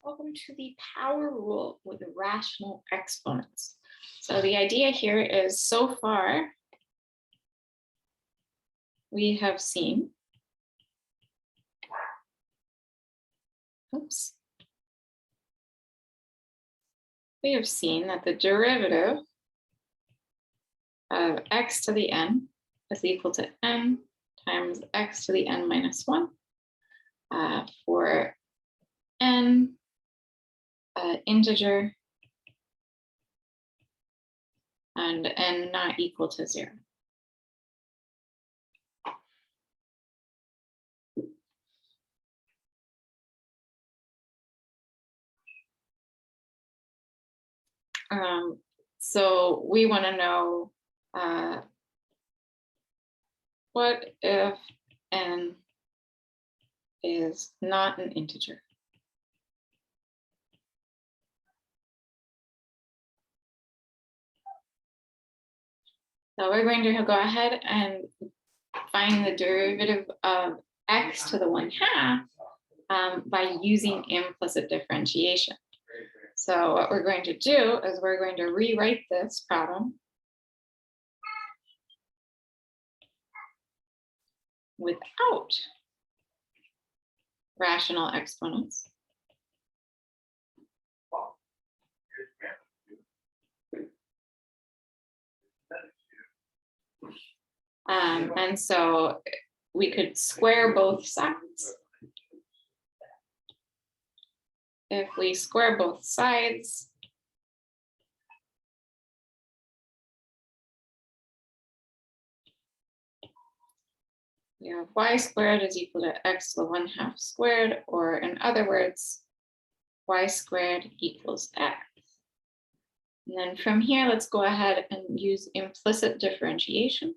Welcome to the power rule with rational exponents. So the idea here is so far we have seen, that the derivative of x to the n is equal to n times x to the n minus 1 for n integer and n not equal to 0. So we want to know what if n is not an integer? So we're going to go ahead and find the derivative of x to the 1/2 by using implicit differentiation. So what we're going to do is we're going to rewrite this problem without rational exponents. And so we could square both sides. If we square both sides, we have y squared is equal to x to the 1/2 squared, or in other words, y squared equals x. And then from here, let's go ahead and use implicit differentiation.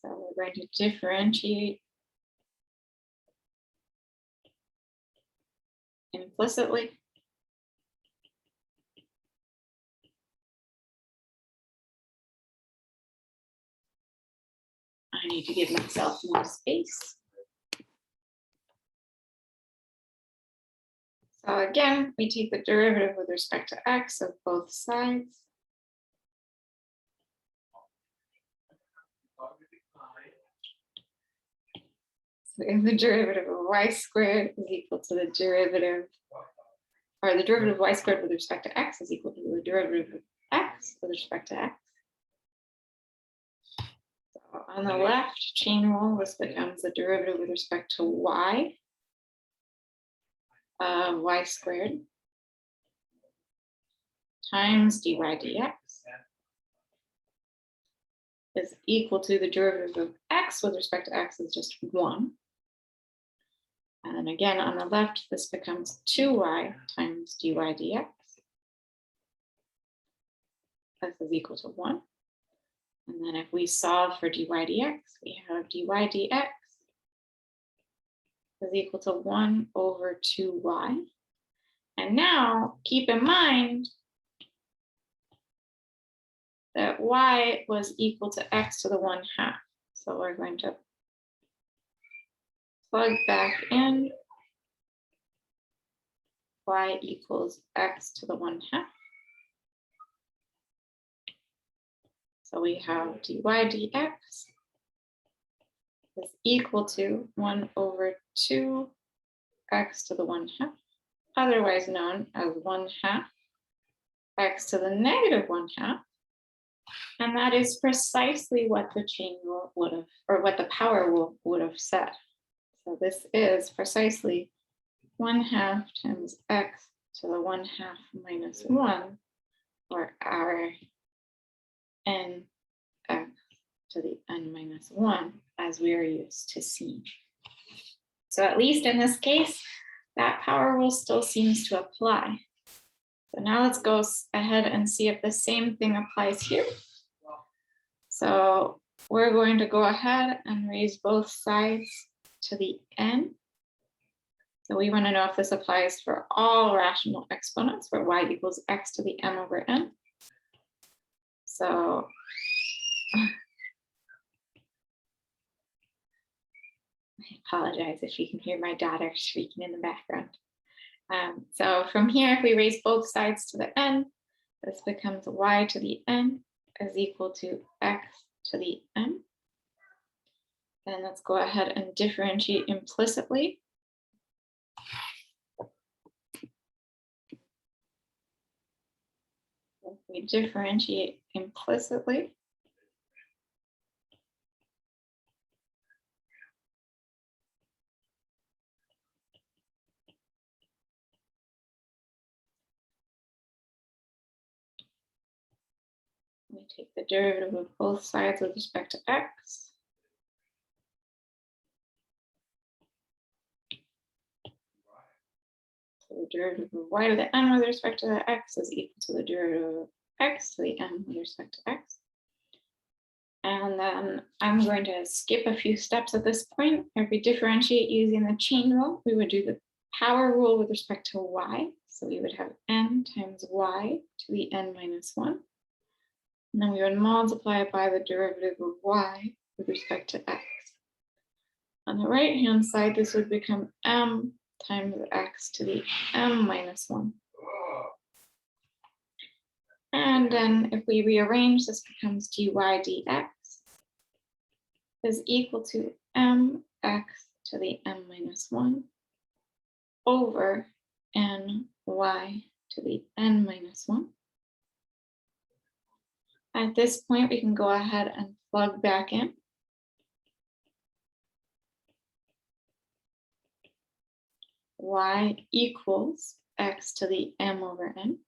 So we're going to differentiate implicitly. I need to give myself more space. So again, we take the derivative with respect to x of both sides. So if the derivative of y squared is equal to the derivative, or the derivative of y squared with respect to x is equal to the derivative of x with respect to x. So on the left chain rule, this becomes the derivative with respect to y of y squared times dy dx is equal to the derivative of x with respect to x is just 1. And then again, on the left, this becomes 2y times dy dx. This is equal to 1. And then if we solve for dy dx, we have dy dx is equal to 1 over 2y. And now keep in mind that y was equal to x to the 1/2. So we're going to plug back in y equals x to the 1/2. So we have dy dx is equal to 1 over 2 x to the 1/2, otherwise known as 1/2 x to the negative 1/2. And that is precisely what the chain rule would have, or what the power rule would have said. So this is precisely 1/2 times x to the 1/2 minus 1, or our n x to the n minus 1, as we are used to seeing. So at least in this case, that power rule still seems to apply. So now let's go ahead and see if the same thing applies here. So we're going to go ahead and raise both sides to the n. So we want to know if this applies for all rational exponents, where y equals x to the m over n. So I apologize if you can hear my daughter shrieking in the background. So from here, if we raise both sides to the n, this becomes y to the n is equal to x to the n. Then let's go ahead and differentiate implicitly. If we differentiate implicitly, we take the derivative of both sides with respect to x. So the derivative of y to the n with respect to the x is equal to the derivative of x to the n with respect to x. And then I'm going to skip a few steps at this point. If we differentiate using the chain rule, we would do the power rule with respect to y. So we would have n times y to the n minus 1. And then we would multiply it by the derivative of y with respect to x. On the right-hand side, this would become m times x to the m minus 1. And then if we rearrange, this becomes dy dx is equal to mx to the m minus 1 over ny to the n minus 1. At this point, we can go ahead and plug back in. Y equals x to the m over n.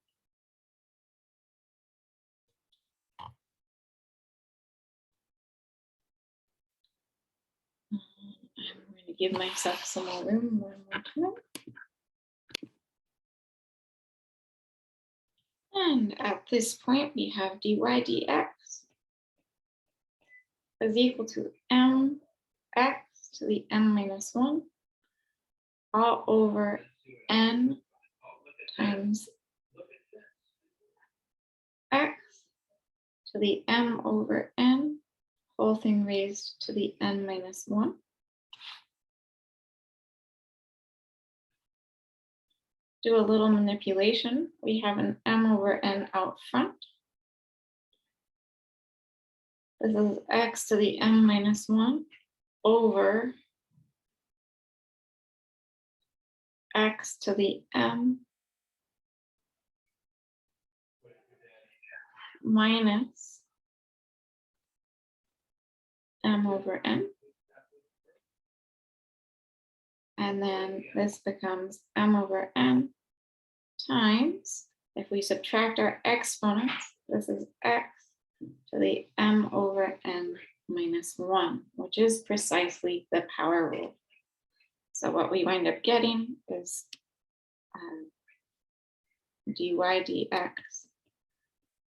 I'm going to give myself some more room one more time. And at this point, we have dy dx is equal to mx to the m minus 1 all over n times x to the m over n, whole thing raised to the n minus 1. Do a little manipulation. We have an m over n out front. This is x to the m minus 1 over x to the m minus m over n. And then this becomes m over n times, if we subtract our exponents, this is x to the m over n minus 1, which is precisely the power rule. So what we wind up getting is dy dx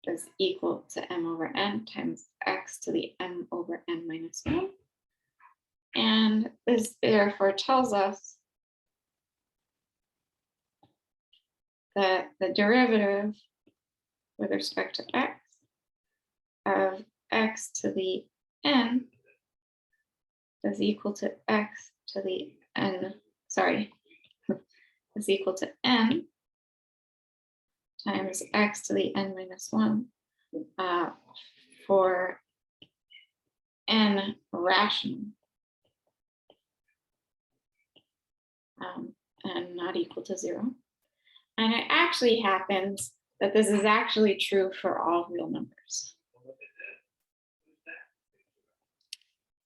is equal to m over n times x to the m over n minus 1. And this therefore tells us that the derivative with respect to x of x to the n is equal to x to the n, is equal to n times x to the n minus 1 for n rational and not equal to 0. And it actually happens that this is actually true for all real numbers.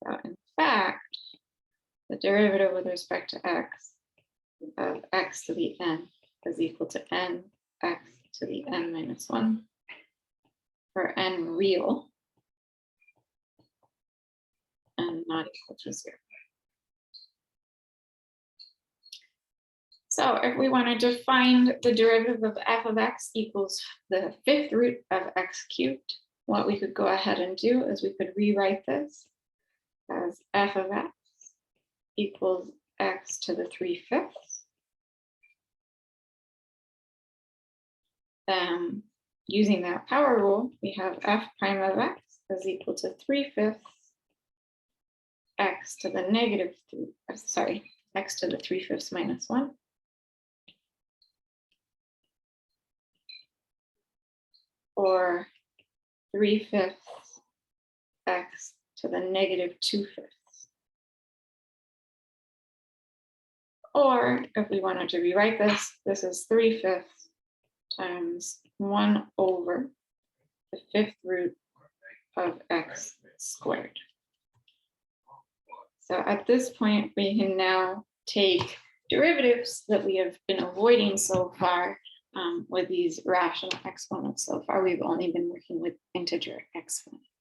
So in fact, the derivative with respect to x of x to the n is equal to n x to the n minus 1 for n real and not equal to 0. So if we wanted to find the derivative of f of x equals the 5th root of x cubed, what we could go ahead and do is we could rewrite this as f of x equals x to the 3/5. Then using that power rule, we have f prime of x is equal to 3/5 x to the negative 3, sorry, x to the 3/5 minus 1. Or 3/5 x to the negative 2/5. Or if we wanted to rewrite this is 3/5 times 1 over the 5th root of x squared. So at this point, we can now take derivatives that we have been avoiding so far with these rational exponents. So far, we've only been working with integer exponents.